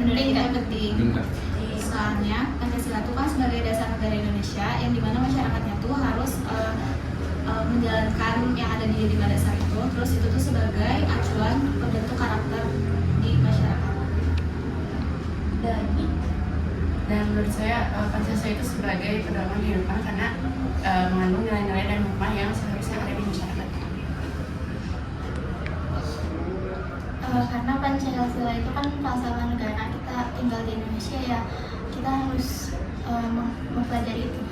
Penting kan? Penting. Benar. Soalnya Pancasila itu kan sebagai dasar negara Indonesia yang dimana masyarakatnya tuh harus menjalankan yang ada di 5 dasar itu. Terus itu tuh sebagai acuan pembentuk karakter di masyarakat. Dan menurut saya Pancasila itu sebagai pedoman kehidupan karena mengandung nilai-nilai dan hikmah yang seharusnya ada di masyarakat. Karena Pancasila itu kan falsafah negara, kita tinggal di Indonesia ya, kita harus mempelajari itu.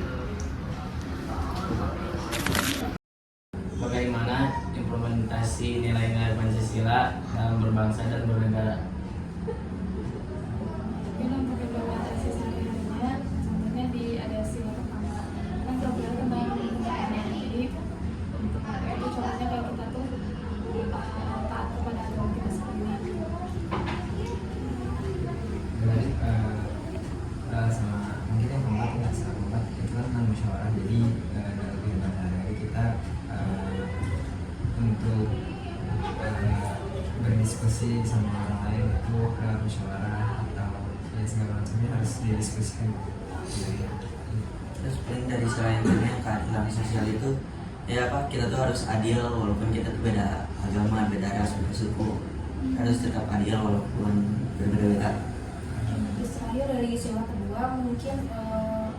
Bagaimana implementasi nilai-nilai Pancasila dalam berbangsa dan bernegara? Dalam implementasi nilai-nilainya, contohnya ada sila pertama kan program tentang NKRI. Jadi untuk NKRI itu contohnya kayak kita tuh taat kepada agama kita sendiri. Sama mungkin yang keempat nggak sama keempat itu kan musyawarah. Jadi dalam kehidupan sehari-hari kita untuk berdiskusi sama orang lain itu musyawarah atau ya segala macamnya harus didiskusikan. Terus paling dari selain yang keadilan sosial itu ya apa, kita tuh harus adil walaupun kita tuh beda agama, beda ras, beda suku, harus tetap adil walaupun berbeda-beda. Terus terakhir dari sila kedua mungkin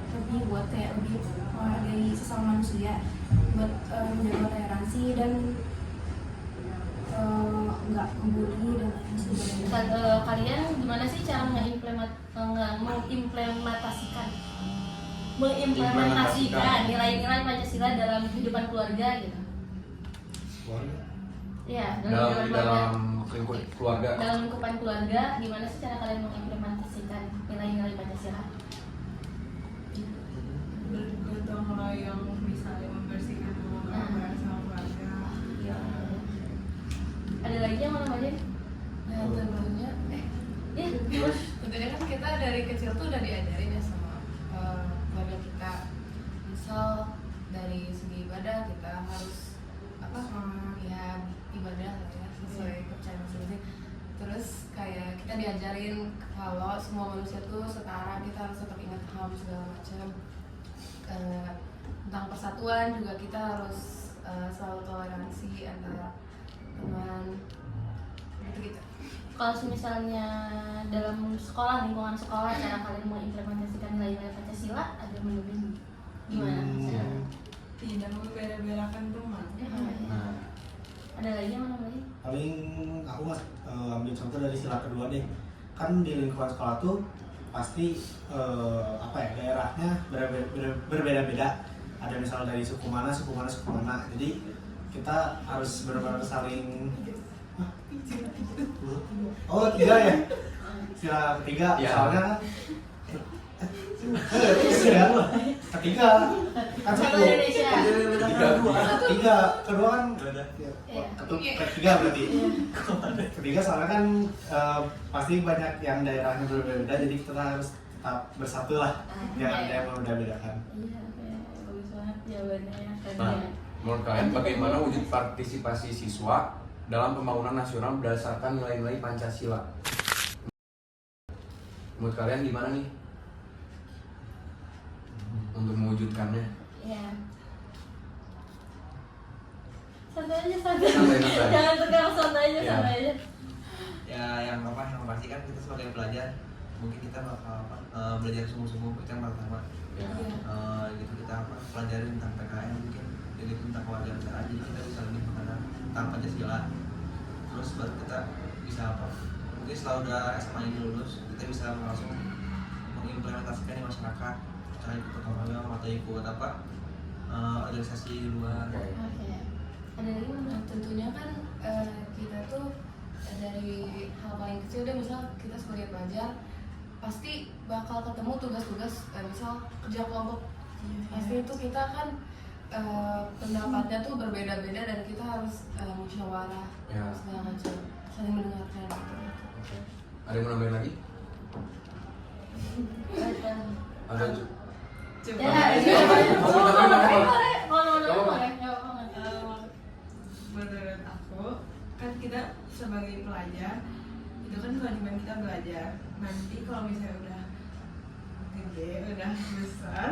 lebih buat kayak lebih menghargai sesama manusia, buat menjaga toleransi dan nggak membuli dan lain sebagainya. Kalian gimana sih cara mengimplementasikan nilai-nilai Pancasila dalam kehidupan keluarga gitu? Ya, Dalam lingkup keluarga. dalam lingkupan keluarga, gimana sih cara kalian mengimplementasikan nilai-nilai Pancasila? Bergotong royong, misalnya membersihkan rumah bersama keluarga. Ya. Ada lagi yang mau nambahin? Nah, tentunya tentunya kan kita dari kecil tuh udah diajarin ya sama keluarga kita. Misal dari segi ibadah kita harus ya ibadah lah ya sesuai kepercayaan masing-masing. Terus kayak kita diajarin kalau semua manusia tuh setara, kita harus tetap ingat HAM segala macam. Tentang persatuan juga kita harus selalu toleransi antara teman gitu-gitu. Kalau misalnya dalam sekolah, lingkungan sekolah, cara kalian mengimplementasikan nilai-nilai Pancasila ada menurut gimana? Tidak membeda-bedakan teman. Ada lagi yang mau nambahin? Paling aku ambil contoh dari sila kedua deh. Kan di lingkungan sekolah tuh pasti daerahnya berbeda-beda. Ada misal dari suku mana. Jadi kita harus benar-benar saling. Oh, 3 ya? Sila ketiga, ya. Soalnya kan ketiga kan suku. Kedua kan ketiga berarti. Ketiga soalnya kan pasti banyak yang daerahnya berbeda, jadi kita harus tetap bersatu lah, jangan ada yang membeda-bedakan. Iya, bagus banget jawabannya. Nah, menurut kalian bagaimana wujud partisipasi siswa dalam pembangunan nasional berdasarkan nilai-nilai Pancasila? Menurut kalian gimana nih untuk mewujudkannya? Iya. Santai aja. Santai. Jangan tegang, santai aja. Ya yang pasti kan kita sebagai pelajar mungkin kita bakal belajar sungguh-sungguh itu yang pertama. Gitu kita pelajarin tentang PKN mungkin, jadi tentang kewarganegaraan, jadi kita bisa lebih mengenal tentang Pancasila. Terus baru kita bisa mungkin setelah udah SMA ini lulus, kita bisa langsung mengimplementasikan di masyarakat, cara ikut gotong royong atau ikut organisasi di luar. Oke. Ada lagi mana? Tentunya kan kita tuh dari hal paling kecil deh, misal kita sebagai pelajar pasti bakal ketemu tugas-tugas misal kerja kelompok. Pasti itu kita kan pendapatnya tuh berbeda-beda dan kita harus musyawarah segala macam, saling mendengarkan gitu. Ada yang mau nambahin lagi? Ada. Menurut aku kan kita sebagai pelajar itu kan kewajiban kita belajar. Nanti kalau misalnya udah gede, udah besar,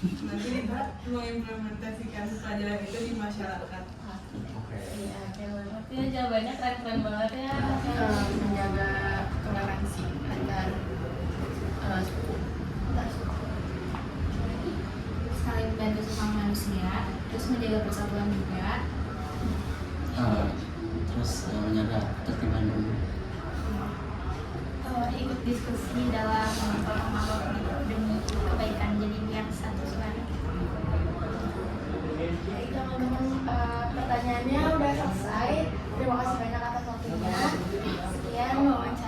nanti kita mengimplementasikan pelajaran itu di masyarakat. Oke. Iya, oke banget ya, jawabannya keren-keren banget ya. Menjaga toleransi antar suku. Saling membantu sesama manusia, terus menjaga persatuan juga. Terus menjaga ketertiban umum. Ikut diskusi dalam kelompok demi kebaikan, jadi biar satu suara. Baik teman-teman, pertanyaannya udah selesai. Terima kasih banyak atas waktunya. Sekian wawancara.